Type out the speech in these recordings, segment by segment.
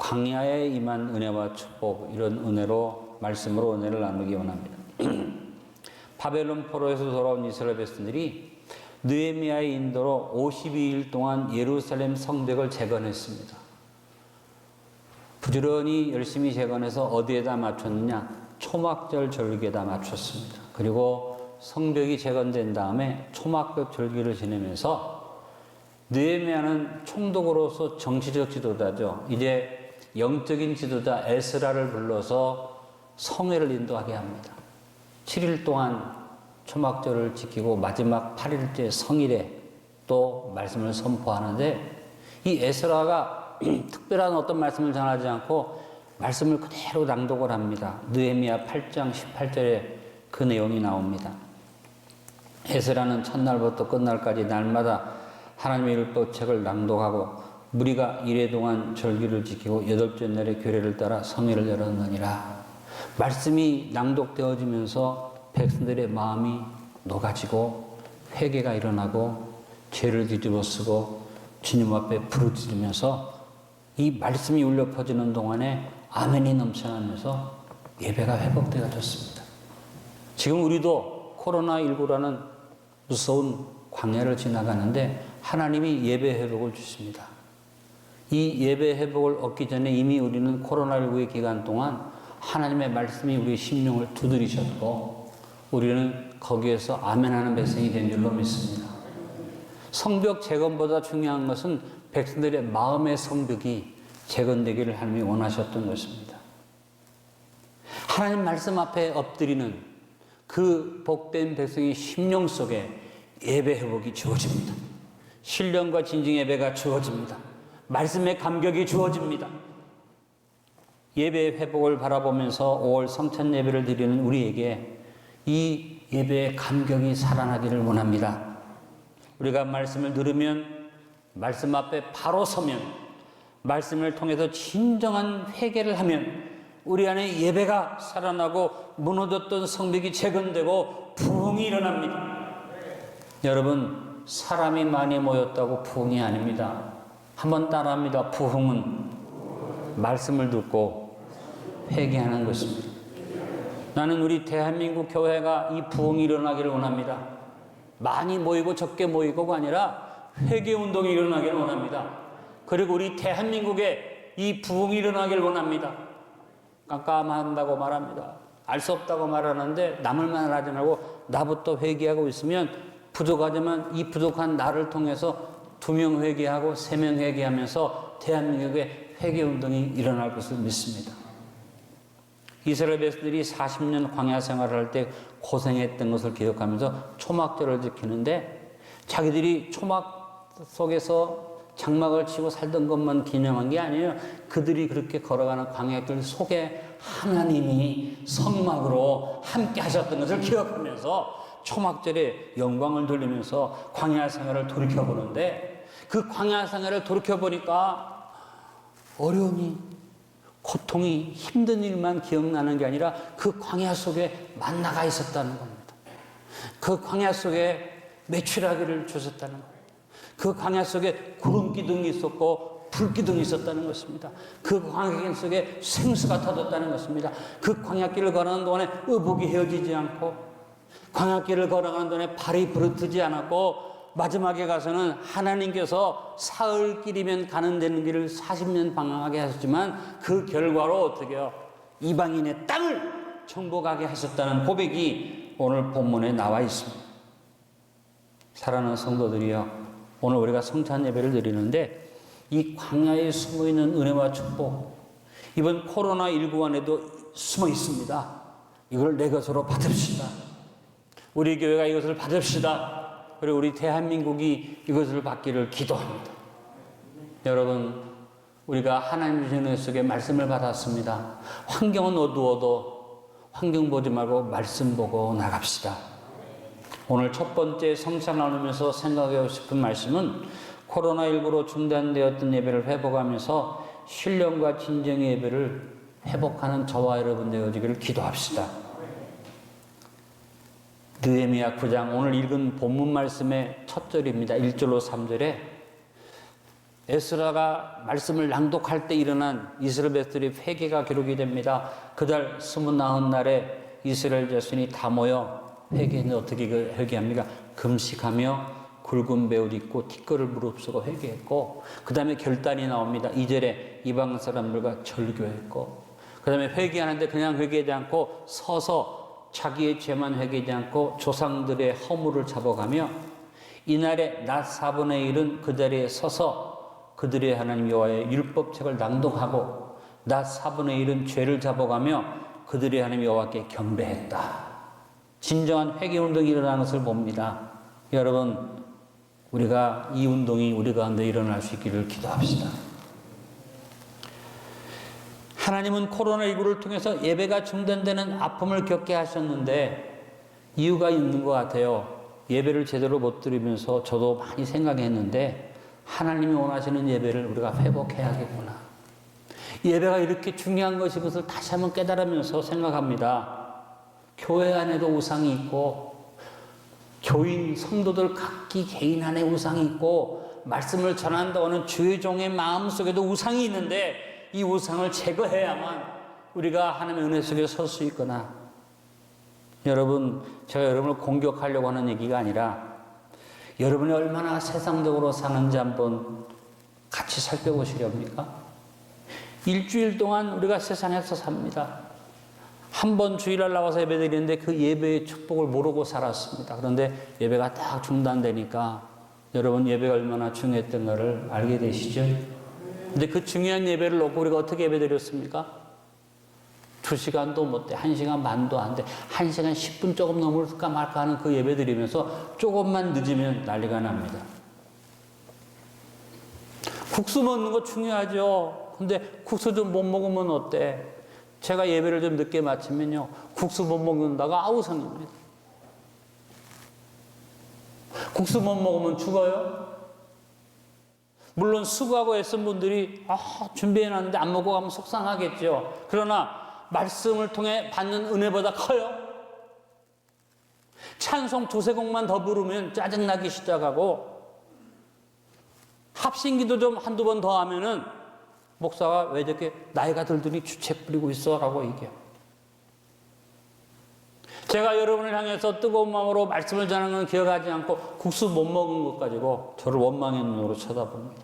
광야에 임한 은혜와 축복, 이런 은혜로 말씀으로 은혜를 나누기 원합니다. 바벨론 포로에서 돌아온 이스라엘 백성들이 느헤미야의 인도로 52일 동안 예루살렘 성벽을 재건했습니다. 부지런히 열심히 재건해서 어디에다 맞췄느냐? 초막절 절기에다 맞췄습니다. 그리고 성벽이 재건된 다음에 초막절 절기를 지내면서 느헤미야는 총독으로서 정치적 지도자죠. 이제 영적인 지도자 에스라를 불러서 성회를 인도하게 합니다. 7일 동안 초막절을 지키고 마지막 8일째 성일에 또 말씀을 선포하는데, 이 에스라가 특별한 어떤 말씀을 전하지 않고 말씀을 그대로 낭독을 합니다. 느헤미야 8장 18절에 그 내용이 나옵니다. 에스라는 첫날부터 끝날까지 날마다 하나님의 율법책을 낭독하고 무리가 이래 동안 절기를 지키고 8째 날에 규례를 따라 성회를 열었느니라. 말씀이 낭독되어지면서 백성들의 마음이 녹아지고 회개가 일어나고 죄를 뒤집어쓰고 주님 앞에 부르짖으면서 이 말씀이 울려 퍼지는 동안에 아멘이 넘쳐나면서 예배가 회복되어졌습니다. 지금 우리도 코로나19라는 무서운 광야를 지나가는데 하나님이 예배 회복을 주십니다. 이 예배 회복을 얻기 전에 이미 우리는 코로나19의 기간 동안 하나님의 말씀이 우리의 심령을 두드리셨고 우리는 거기에서 아멘하는 백성이 된 줄로 믿습니다. 성벽 재건보다 중요한 것은 백성들의 마음의 성벽이 재건되기를 하나님이 원하셨던 것입니다. 하나님 말씀 앞에 엎드리는 그 복된 백성의 심령 속에 예배 회복이 주어집니다. 신령과 진정 예배가 주어집니다. 말씀의 감격이 주어집니다. 예배의 회복을 바라보면서 5월 성찬 예배를 드리는 우리에게 이 예배의 감격이 살아나기를 원합니다. 우리가 말씀을 들으면, 말씀 앞에 바로 서면, 말씀을 통해서 진정한 회개를 하면 우리 안에 예배가 살아나고 무너졌던 성벽이 재건되고 부흥이 일어납니다. 여러분, 사람이 많이 모였다고 부흥이 아닙니다. 한번 따라합니다. 부흥은 말씀을 듣고 회개하는 것입니다. 나는 우리 대한민국 교회가 이 부흥이 일어나기를 원합니다. 많이 모이고 적게 모이고가 아니라 회개운동이 일어나기를 원합니다. 그리고 우리 대한민국에 이 부흥이 일어나기를 원합니다. 깜깜한다고 말합니다. 알 수 없다고 말하는데 남을 말하지 말고 나부터 회개하고 있으면 부족하지만 이 부족한 나를 통해서 2명 회개하고 3명 회개하면서 대한민국에 회개운동이 일어날 것을 믿습니다. 이스라엘 백성들이 40년 광야 생활을 할 때 고생했던 것을 기억하면서 초막절을 지키는데 자기들이 초막 속에서 장막을 치고 살던 것만 기념한 게 아니에요. 그들이 그렇게 걸어가는 광야길 속에 하나님이 성막으로 함께 하셨던 것을 기억하면서 초막절에 영광을 돌리면서 광야 생활을 돌이켜보는데, 그 광야 생활을 돌이켜보니까 어려움이, 고통이, 힘든 일만 기억나는 게 아니라 그 광야 속에 만나가 있었다는 겁니다. 그 광야 속에 메추라기를 주셨다는 겁니다. 그 광야 속에 구름 기둥이 있었고 불 기둥이 있었다는 것입니다. 그 광야 속에 생수가 터졌다는 것입니다. 그 광야길을 걸어가는 동안에 의복이 헤어지지 않고, 광야길을 걸어가는 동안에 발이 부르트지 않았고, 마지막에 가서는 하나님께서 사흘길이면 가는 되는 길을 40년 방황하게 하셨지만 그 결과로 어떻게 해요? 이방인의 땅을 정복하게 하셨다는 고백이 오늘 본문에 나와 있습니다. 사랑하는 성도들이여, 오늘 우리가 성찬 예배를 드리는데 이 광야에 숨어있는 은혜와 축복, 이번 코로나19 안에도 숨어 있습니다. 이걸 내 것으로 받읍시다. 우리 교회가 이것을 받읍시다. 그리고 우리 대한민국이 이것을 받기를 기도합니다. 여러분, 우리가 하나님 주신 은혜 속에 말씀을 받았습니다. 환경은 어두워도 환경 보지 말고 말씀 보고 나갑시다. 오늘 첫 번째 성찬 나누면서 생각하고 싶은 말씀은 코로나19로 중단되었던 예배를 회복하면서 신령과 진정의 예배를 회복하는 저와 여러분 되어지기를 기도합시다. 느헤미야 9장 오늘 읽은 본문 말씀의 첫 절입니다. 1절로 3절에 에스라가 말씀을 낭독할 때 일어난 이스라엘 백성들의 회개가 기록이 됩니다. 그달 29날에 이스라엘 자손이 다 모여 회개는 어떻게 회개합니까? 금식하며 굵은 배옷 입고 티끌을 무릅쓰고 회개했고, 그 다음에 결단이 나옵니다. 2절에 이방 사람들과 절교했고, 그 다음에 회개하는데 그냥 회개하지 않고 서서 자기의 죄만 회개하지 않고 조상들의 허물을 잡아가며, 이날에 낮 4분의 1은 그 자리에 서서 그들의 하나님 여호와의 율법책을 낭독하고 낮 4분의 1은 죄를 잡아가며 그들의 하나님 여호와께 경배했다. 진정한 회개운동이 일어나는 것을 봅니다. 여러분, 우리가 이 운동이 우리 가운데 일어날 수 있기를 기도합시다. 하나님은 코로나19를 통해서 예배가 중단되는 아픔을 겪게 하셨는데 이유가 있는 것 같아요. 예배를 제대로 못 드리면서 저도 많이 생각했는데 하나님이 원하시는 예배를 우리가 회복해야겠구나. 예배가 이렇게 중요한 것인 것을 다시 한번 깨달으면서 생각합니다. 교회 안에도 우상이 있고 교인, 성도들 각기 개인 안에 우상이 있고 말씀을 전한다고 하는 주의 종의 마음속에도 우상이 있는데 이 우상을 제거해야만 우리가 하나님의 은혜 속에 설 수 있거나. 여러분, 제가 여러분을 공격하려고 하는 얘기가 아니라 여러분이 얼마나 세상적으로 사는지 한번 같이 살펴보시렵니까? 일주일 동안 우리가 세상에서 삽니다. 한 번 주일날 나와서 예배 드리는데 그 예배의 축복을 모르고 살았습니다. 그런데 예배가 딱 중단되니까 여러분 예배가 얼마나 중요했던가를 알게 되시죠? 근데 그 중요한 예배를 놓고 우리가 어떻게 예배 드렸습니까? 2시간도 못 돼. 1시간 반도 안 돼. 1시간 10분 조금 넘을까 말까 하는 그 예배 드리면서 조금만 늦으면 난리가 납니다. 국수 먹는 거 중요하죠. 근데 국수 좀 못 먹으면 어때? 제가 예배를 좀 늦게 마치면요, 국수 못 먹는다가 아우성입니다. 국수 못 먹으면 죽어요? 물론 수고하고 애쓴 분들이 준비해놨는데 안 먹고 가면 속상하겠죠. 그러나 말씀을 통해 받는 은혜보다 커요. 찬송 2-3곡만 더 부르면 짜증나기 시작하고 합심기도 좀 1-2번 더 하면은 목사가 왜 저렇게 나이가 들더니 주책 부리고 있어? 라고 얘기해요. 제가 여러분을 향해서 뜨거운 마음으로 말씀을 전하는 건 기억하지 않고 국수 못 먹은 것 가지고 저를 원망의 눈으로 쳐다봅니다.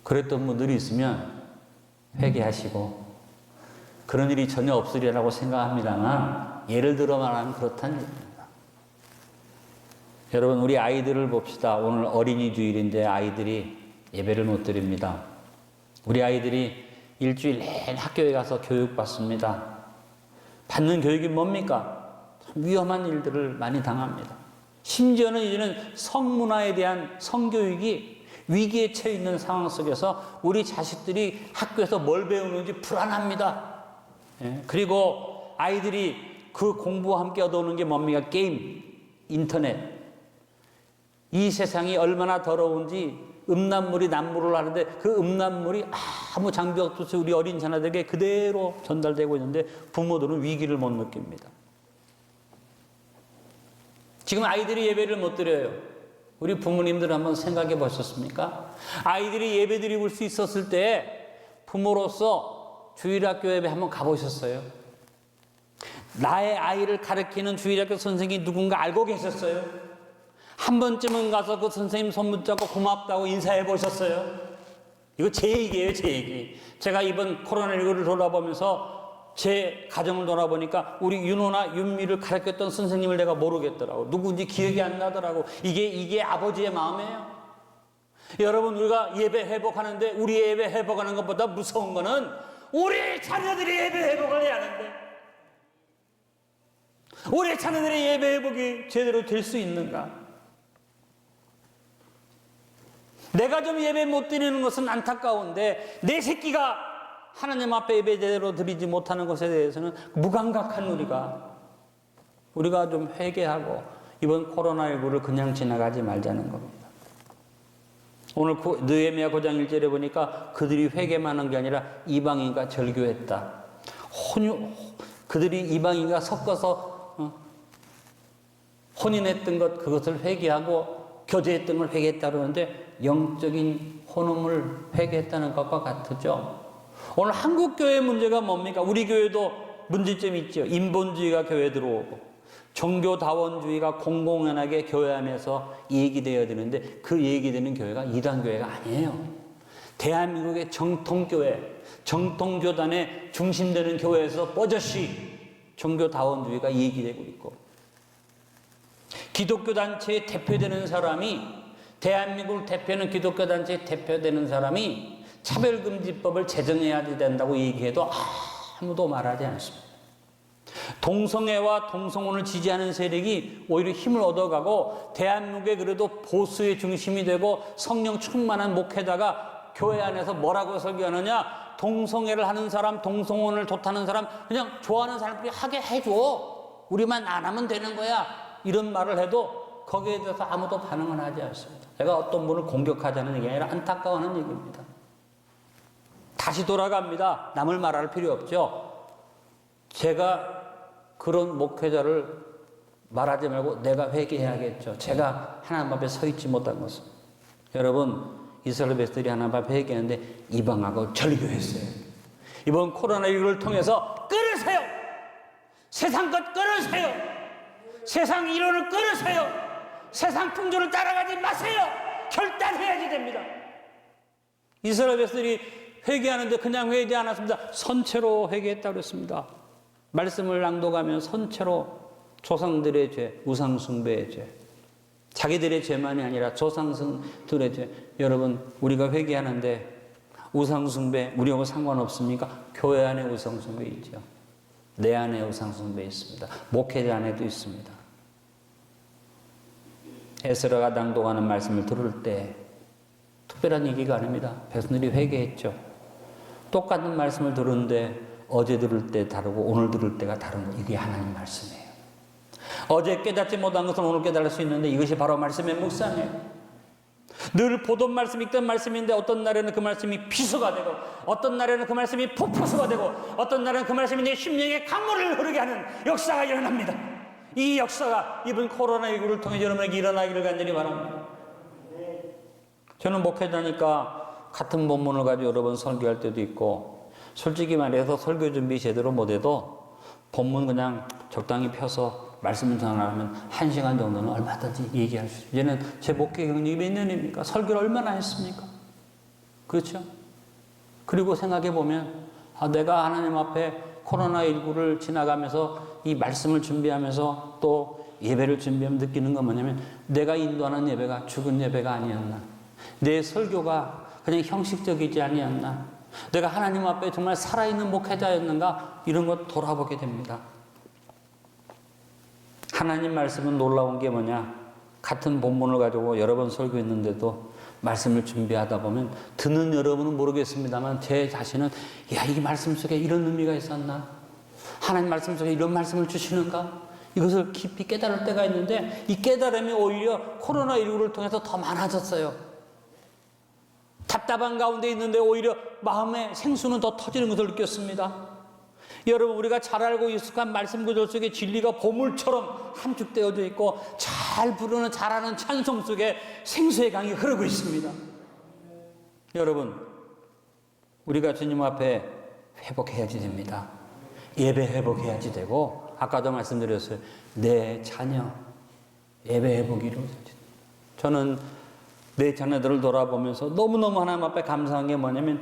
그랬던 분들이 있으면 회개하시고 그런 일이 전혀 없으리라고 생각합니다만 예를 들어 말하면 그렇다는 얘기입니다. 여러분, 우리 아이들을 봅시다. 오늘 어린이 주일인데 아이들이 예배를 못 드립니다. 우리 아이들이 일주일 내내 학교에 가서 교육받습니다. 받는 교육이 뭡니까? 위험한 일들을 많이 당합니다. 심지어는 이제는 성문화에 대한 성교육이 위기에 처해 있는 상황 속에서 우리 자식들이 학교에서 뭘 배우는지 불안합니다. 그리고 아이들이 그 공부와 함께 얻어오는 게 뭡니까? 게임, 인터넷. 이 세상이 얼마나 더러운지 음란물이 난무를 하는데 그 음란물이 아무 장비 없이 우리 어린 자녀들에게 그대로 전달되고 있는데 부모들은 위기를 못 느낍니다. 지금 아이들이 예배를 못 드려요. 우리 부모님들 한번 생각해 보셨습니까? 아이들이 예배 드리고 수 있었을 때 부모로서 주일학교 예배 한번 가보셨어요? 나의 아이를 가르치는 주일학교 선생님이 누군가 알고 계셨어요? 한 번쯤은 가서 그 선생님 손 붙잡고 고맙다고 인사해 보셨어요? 이거 제 얘기예요, 제 얘기. 제가 이번 코로나19를 돌아보면서 제 가정을 돌아보니까 우리 윤호나 윤미를 가르쳤던 선생님을 내가 모르겠더라고. 누구인지 기억이 안 나더라고. 이게 아버지의 마음이에요. 여러분, 우리가 예배 회복하는데 우리 예배 회복하는 것보다 무서운 거는 우리 자녀들이 예배 회복을 해야 하는데 우리 자녀들의 예배 회복이 제대로 될 수 있는가? 내가 좀 예배 못 드리는 것은 안타까운데 내 새끼가 하나님 앞에 예배 제대로 드리지 못하는 것에 대해서는 무감각한 우리가 좀 회개하고 이번 코로나19를 그냥 지나가지 말자는 겁니다. 오늘 느헤미야 9장 1절에 보니까 그들이 회개만 한 게 아니라 이방인과 절교했다. 그들이 이방인과 섞어서 혼인했던 그것을 회개하고 교제했던 걸 회개했다 그러는데 영적인 혼음을 회개했다는 것과 같죠. 오늘 한국 교회의 문제가 뭡니까? 우리 교회도 문제점이 있죠. 인본주의가 교회에 들어오고 종교다원주의가 공공연하게 교회 안에서 얘기되어야 되는데 그 얘기되는 교회가 이단교회가 아니에요. 대한민국의 정통교회, 정통교단의 중심되는 교회에서 뻗어시 종교다원주의가 얘기되고 있고 기독교 단체에 대표되는 사람이 대한민국을 대표하는 기독교 단체에 대표되는 사람이 차별금지법을 제정해야 된다고 얘기해도 아무도 말하지 않습니다. 동성애와 동성혼을 지지하는 세력이 오히려 힘을 얻어가고 대한민국에 그래도 보수의 중심이 되고 성령 충만한 목회자가 교회 안에서 뭐라고 설교하느냐? 동성애를 하는 사람, 동성혼을 좋다는 사람 그냥 좋아하는 사람들이 하게 해줘. 우리만 안 하면 되는 거야. 이런 말을 해도 거기에 대해서 아무도 반응을 하지 않습니다. 제가 어떤 분을 공격하자는 얘기가 아니라 안타까워하는 얘기입니다. 다시 돌아갑니다. 남을 말할 필요 없죠. 제가 그런 목회자를 말하지 말고 내가 회개해야겠죠. 제가 하나님 앞에 서 있지 못한 것은. 여러분, 이스라엘 백성들이 하나님 앞에 회개했는데 이방하고 절교했어요. 이번 코로나19를 통해서 끊으세요. 세상 것 끊으세요. 세상 이론을 끊으세요. 세상 풍조를 따라가지 마세요. 결단해야지 됩니다. 이스라엘 백성들이 회개하는데 그냥 회개 안 했습니다. 선체로 회개했다고 그랬습니다. 말씀을 낭독하면 선체로 조상들의 죄, 우상숭배의 죄, 자기들의 죄만이 아니라 조상들의 죄. 여러분, 우리가 회개하는데 우상숭배 우리하고 상관없습니까? 교회 안에 우상숭배 있죠. 내 안에 우상숭배 있습니다. 목회자 안에도 있습니다. 에스라가 낭독하는 말씀을 들을 때 특별한 얘기가 아닙니다. 백성들이 회개했죠. 똑같은 말씀을 들었는데 어제 들을 때 다르고 오늘 들을 때가 다른 거. 이게 하나님 말씀이에요. 어제 깨닫지 못한 것은 오늘 깨달을 수 있는데 이것이 바로 말씀의 묵상이에요. 늘 보던 말씀, 읽던 말씀인데 어떤 날에는 그 말씀이 비수가 되고 어떤 날에는 그 말씀이 폭포수가 되고 어떤 날에는 그 말씀이 내 심령의 강물을 흐르게 하는 역사가 일어납니다. 이 역사가 이번 코로나19를 통해 여러분에게 일어나기를 간절히 바랍니다. 저는 목회자니까 같은 본문을 가지고 여러 번 설교할 때도 있고 솔직히 말해서 설교 준비 제대로 못해도 본문 그냥 적당히 펴서 말씀을 전하면 1시간 정도는 얼마든지 얘기할 수 있어요. 이제는 제 목회 경력이 몇 년입니까? 설교를 얼마나 했습니까? 그렇죠? 그리고 생각해 보면 내가 하나님 앞에 코로나19를 지나가면서 이 말씀을 준비하면서 또 예배를 준비하면 느끼는 건 뭐냐면 내가 인도하는 예배가 죽은 예배가 아니었나? 내 설교가 그냥 형식적이지 아니었나? 내가 하나님 앞에 정말 살아있는 목회자였는가? 이런 것 돌아보게 됩니다. 하나님 말씀은 놀라운 게 뭐냐? 같은 본문을 가지고 여러 번 설교했는데도 말씀을 준비하다 보면 듣는 여러분은 모르겠습니다만 제 자신은 이 말씀 속에 이런 의미가 있었나? 하나님 말씀 속에 이런 말씀을 주시는가? 이것을 깊이 깨달을 때가 있는데 이 깨달음이 오히려 코로나19를 통해서 더 많아졌어요. 답답한 가운데 있는데 오히려 마음의 생수는 더 터지는 것을 느꼈습니다. 여러분, 우리가 잘 알고 익숙한 말씀 구절 속에 진리가 보물처럼 함축되어져 있고 잘 부르는 잘하는 찬송 속에 생수의 강이 흐르고 있습니다. 여러분, 우리가 주님 앞에 회복해야지 됩니다. 예배 회복해야지 되고 아까도 말씀드렸어요. 내 자녀 예배 회복이 이루어져야지. 저는 내 자녀들을 돌아보면서 너무너무 하나님 앞에 감사한 게 뭐냐면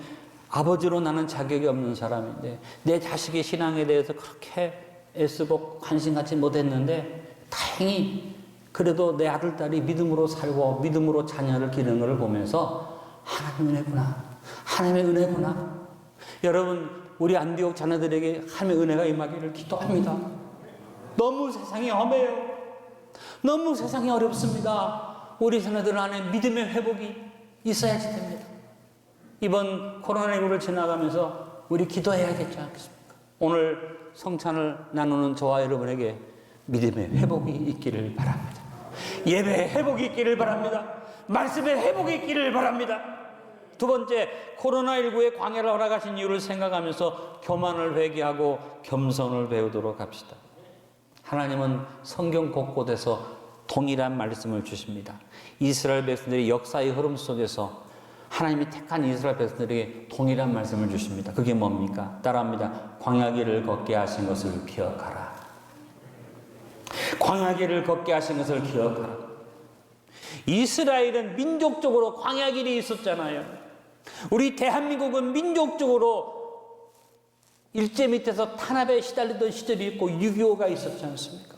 아버지로 나는 자격이 없는 사람인데 내 자식의 신앙에 대해서 그렇게 애쓰고 관심 갖지 못했는데 다행히 그래도 내 아들, 딸이 믿음으로 살고 믿음으로 자녀를 기르는 것을 보면서 하나님의 은혜구나. 하나님의 은혜구나. 여러분, 우리 안디옥 자녀들에게 하나님의 은혜가 임하기를 기도합니다. 너무 세상이 험해요. 너무 세상이 어렵습니다. 우리 자녀들 안에 믿음의 회복이 있어야지 됩니다. 이번 코로나19를 지나가면서 우리 기도해야겠지 않겠습니까? 오늘 성찬을 나누는 저와 여러분에게 믿음의 회복이 있기를 바랍니다. 예배의 회복이 있기를 바랍니다. 말씀의 회복이 있기를 바랍니다. 두 번째, 코로나19의 광야를 허락하신 이유를 생각하면서 교만을 회개하고 겸손을 배우도록 합시다. 하나님은 성경 곳곳에서 동일한 말씀을 주십니다. 이스라엘 백성들이 역사의 흐름 속에서 하나님이 택한 이스라엘 백성들에게 동일한 말씀을 주십니다. 그게 뭡니까? 따라합니다. 광야길을 걷게 하신 것을 기억하라. 광야길을 걷게 하신 것을 기억하라. 이스라엘은 민족적으로 광야길이 있었잖아요. 우리 대한민국은 민족적으로 일제 밑에서 탄압에 시달리던 시절이 있고 6.25가 있었지 않습니까?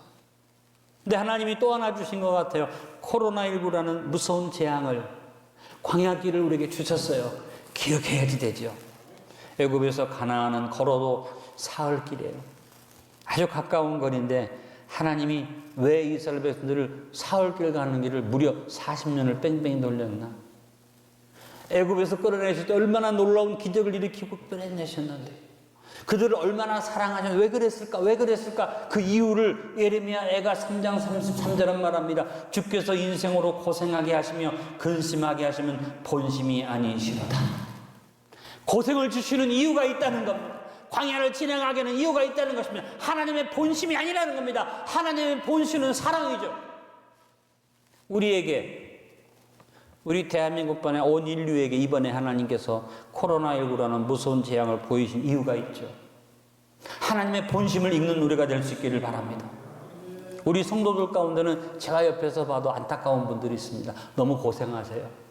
근데 하나님이 또 하나 주신 것 같아요. 코로나19라는 무서운 재앙을, 광야길을 우리에게 주셨어요. 기억해야지 되죠. 애굽에서 가나안은 걸어도 사흘 길이에요. 아주 가까운 거리인데 하나님이 왜 이스라엘 백성들을 사흘 길 가는 길을 무려 40년을 뺑뺑이 돌렸나? 애굽에서 끌어내실 때 얼마나 놀라운 기적을 일으키고 끌어내셨는데 그들을 얼마나 사랑하셨는데 왜 그랬을까? 왜 그랬을까? 그 이유를 예레미야 애가 3장 33절은 말합니다. 주께서 인생으로 고생하게 하시며 근심하게 하시면 본심이 아니시로다. 고생을 주시는 이유가 있다는 겁니다. 광야를 진행하게 하는 이유가 있다는 것입니다. 하나님의 본심이 아니라는 겁니다. 하나님의 본심은 사랑이죠. 우리 대한민국만에 온 인류에게 이번에 하나님께서 코로나19라는 무서운 재앙을 보이신 이유가 있죠. 하나님의 본심을 읽는 우리가 될 수 있기를 바랍니다. 우리 성도들 가운데는 제가 옆에서 봐도 안타까운 분들이 있습니다. 너무 고생하세요.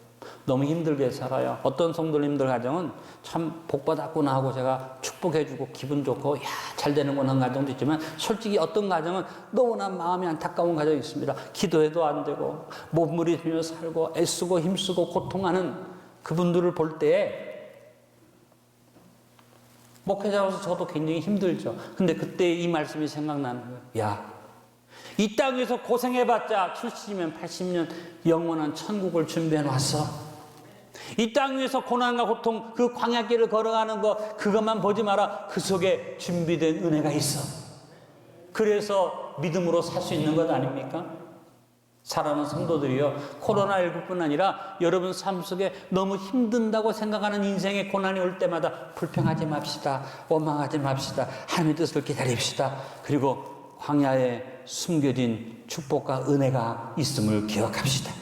너무 힘들게 살아요. 어떤 성도님들 가정은 참 복받았구나 하고 제가 축복해주고 기분 좋고 잘 되는구나 하는 가정도 있지만 솔직히 어떤 가정은 너무나 마음이 안타까운 가정이 있습니다. 기도해도 안 되고 몸부림치며 살고 애쓰고 힘쓰고 고통하는 그분들을 볼 때에 목회자로서 저도 굉장히 힘들죠. 근데 그때 이 말씀이 생각나는 거예요. 이 땅에서 고생해봤자 70년, 80년 영원한 천국을 준비해놨어. 이 땅 위에서 고난과 고통, 그 광야길을 걸어가는 거 그것만 보지 마라. 그 속에 준비된 은혜가 있어. 그래서 믿음으로 살 수 있는 것 아닙니까? 사랑하는 성도들이요, 코로나19뿐 아니라 여러분 삶 속에 너무 힘든다고 생각하는 인생의 고난이 올 때마다 불평하지 맙시다. 원망하지 맙시다. 하나님의 뜻을 기다립시다. 그리고 광야에 숨겨진 축복과 은혜가 있음을 기억합시다.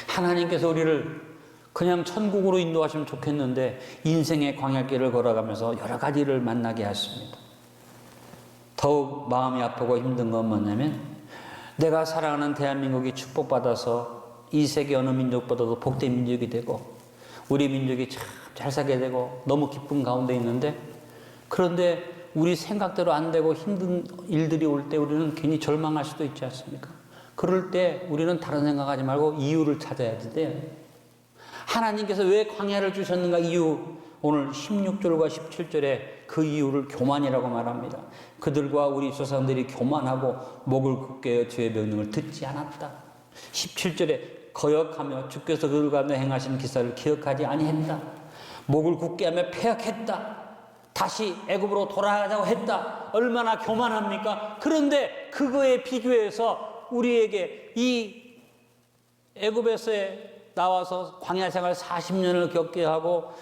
하나님께서 우리를 그냥 천국으로 인도하시면 좋겠는데 인생의 광야길을 걸어가면서 여러 가지를 만나게 하십니다. 더욱 마음이 아프고 힘든 건 뭐냐면 내가 사랑하는 대한민국이 축복받아서 이 세계 어느 민족보다도 복된 민족이 되고 우리 민족이 참 잘 살게 되고 너무 기쁜 가운데 있는데 그런데 우리 생각대로 안 되고 힘든 일들이 올 때 우리는 괜히 절망할 수도 있지 않습니까? 그럴 때 우리는 다른 생각하지 말고 이유를 찾아야 돼요. 하나님께서 왜 광야를 주셨는가 이유, 오늘 16절과 17절에 그 이유를 교만이라고 말합니다. 그들과 우리 조상들이 교만하고 목을 굳게 하여 주의 명령을 듣지 않았다. 17절에 거역하며 주께서 그들 가운데 행하신 기사를 기억하지 아니했다. 목을 굳게 하며 패역했다. 다시 애굽으로 돌아가자고 했다. 얼마나 교만합니까? 그런데 그거에 비교해서 우리에게 이 애굽에서 나와서 광야 생활 40년을 겪게 하고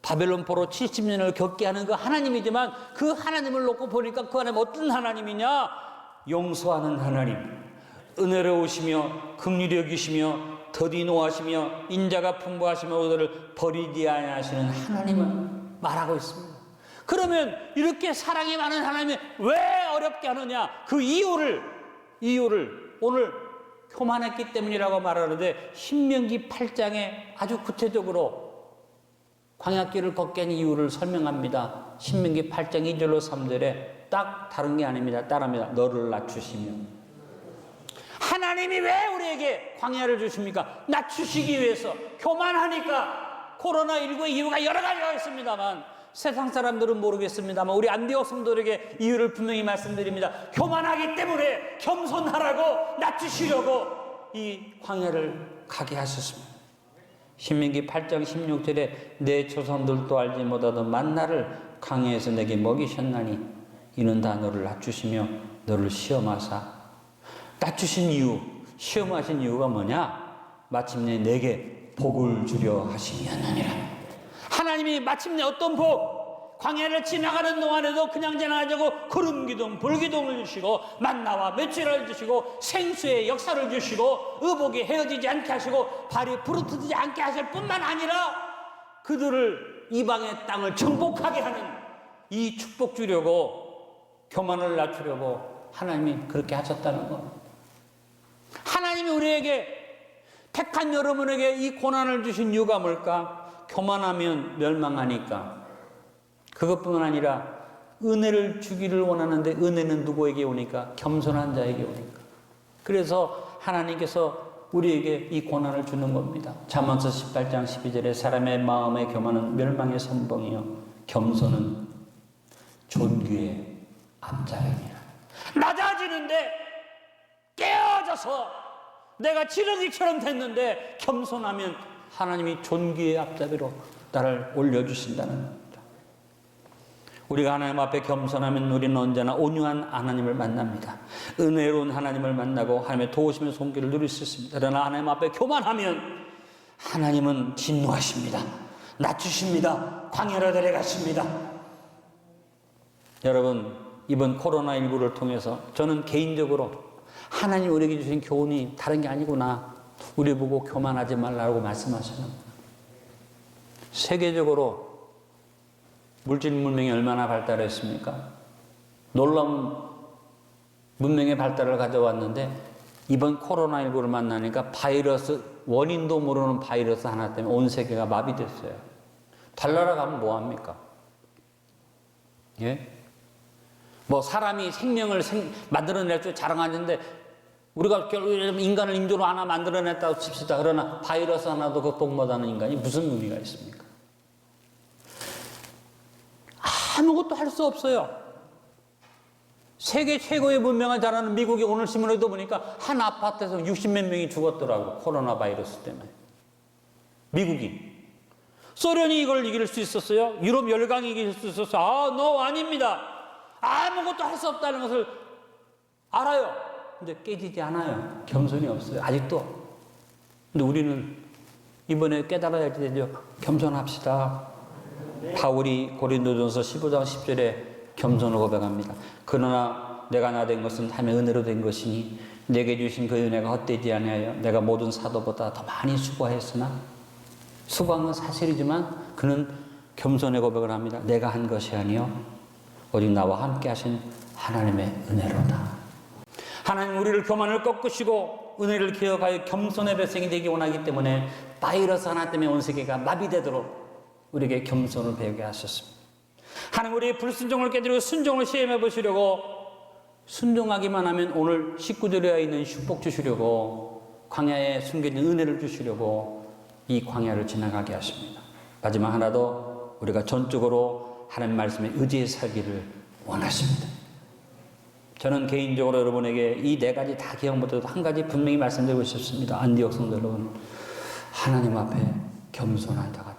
바벨론 포로 70년을 겪게 하는 그 하나님이지만 그 하나님을 놓고 보니까 그 하나님 어떤 하나님이냐? 용서하는 하나님, 은혜로우시며 긍휼히 여기시며 더디 노하시며 인자가 풍부하시며 그들을 버리지 아니하시는 하나님을 말하고 있습니다. 그러면 이렇게 사랑이 많은 하나님이 왜 어렵게 하느냐? 그 이유를 오늘 교만했기 때문이라고 말하는데 신명기 8장에 아주 구체적으로 광야길을 걷게 한 이유를 설명합니다. 신명기 8장 2절로 3절에 딱 다른 게 아닙니다. 따라합니다. 너를 낮추시며. 하나님이 왜 우리에게 광야를 주십니까? 낮추시기 위해서. 교만하니까. 코로나19의 이유가 여러 가지가 있습니다만 세상 사람들은 모르겠습니다만 우리 안디옥 성도들에게 이유를 분명히 말씀드립니다. 교만하기 때문에 겸손하라고 낮추시려고 이 광야를 가게 하셨습니다. 신명기 8장 16절에 내 조상들도 알지 못하던 만나를 광야에서 내게 먹이셨나니 이는 다 너를 낮추시며 너를 시험하사. 낮추신 이유, 시험하신 이유가 뭐냐? 마침내 내게 복을 주려 하심이었느니라. 하나님이 마침내 어떤 복? 광야를 지나가는 동안에도 그냥 지나가자고 구름기둥 불기둥을 주시고 만나와 메추리를 주시고 생수의 역사를 주시고 의복이 헤어지지 않게 하시고 발이 부르트지 않게 하실 뿐만 아니라 그들을 이방의 땅을 정복하게 하는 이 축복 주려고 교만을 낮추려고 하나님이 그렇게 하셨다는 것. 하나님이 우리에게 택한 여러분에게 이 고난을 주신 이유가 뭘까? 교만하면 멸망하니까. 그것뿐만 아니라 은혜를 주기를 원하는데 은혜는 누구에게 오니까? 겸손한 자에게 오니까. 그래서 하나님께서 우리에게 이 고난을 주는 겁니다. 잠언서 18장 12절에 사람의 마음의 교만은 멸망의 선봉이요 겸손은 존귀의 앞자락이라. 낮아지는데 깨어져서 내가 지렁이처럼 됐는데 겸손하면 하나님이 존귀의 앞잡이로 나를 올려주신다는 겁니다. 우리가 하나님 앞에 겸손하면 우리는 언제나 온유한 하나님을 만납니다. 은혜로운 하나님을 만나고 하나님의 도우심의 손길을 누릴 수 있습니다. 그러나 하나님 앞에 교만하면 하나님은 진노하십니다. 낮추십니다. 광야로 데려가십니다. 여러분, 이번 코로나19를 통해서 저는 개인적으로 하나님 우리에게 주신 교훈이 다른 게 아니구나. 우리 보고 교만하지 말라고 말씀하시는 거예요. 세계적으로 물질 문명이 얼마나 발달했습니까? 놀라운 문명의 발달을 가져왔는데 이번 코로나19를 만나니까 바이러스, 원인도 모르는 바이러스 하나 때문에 온 세계가 마비됐어요. 달나라 가면 뭐합니까? 예? 뭐 사람이 생명을 만들어낼 줄 자랑하는데 우리가 인간을 인조로 하나 만들어냈다고 칩시다. 그러나 바이러스 하나도 극복 못하는 인간이 무슨 의미가 있습니까? 아무것도 할 수 없어요. 세계 최고의 문명을 잘하는 미국이 오늘 신문에도 보니까 한 아파트에서 60몇 명이 죽었더라고. 코로나 바이러스 때문에. 미국이. 소련이 이걸 이길 수 있었어요? 유럽 열강이 이길 수 있었어요? 아닙니다. 아무것도 할 수 없다는 것을 알아요. 근데 깨지지 않아요. 겸손이 없어요. 아직도. 근데 우리는 이번에 깨달아야 되죠. 겸손합시다. 바울이 고린도전서 15장 10절에 겸손을 고백합니다. 그러나 내가 나 된 것은 하나님의 은혜로 된 것이니 내게 주신 그 은혜가 헛되지 아니하여 내가 모든 사도보다 더 많이 수고했으나 수고한 건 사실이지만 그는 겸손의 고백을 합니다. 내가 한 것이 아니요 오직 나와 함께 하신 하나님의 은혜로다. 하나님 우리를 교만을 꺾으시고 은혜를 기억하여 겸손의 백성이 되기 원하기 때문에 바이러스 하나 때문에 온 세계가 마비되도록 우리에게 겸손을 배우게 하셨습니다. 하나님 우리의 불순종을 깨뜨리고 순종을 시험해 보시려고 순종하기만 하면 오늘 19절에 있는 축복 주시려고 광야에 숨겨진 은혜를 주시려고 이 광야를 지나가게 하십니다. 마지막 하나 더 우리가 전적으로 하나님 말씀에 의지해 살기를 원하십니다. 저는 개인적으로 여러분에게 이 네 가지 다 기억 못해도 한 가지 분명히 말씀드리고 싶습니다. 안디옥 성도 여러분, 하나님 앞에 겸손한 자가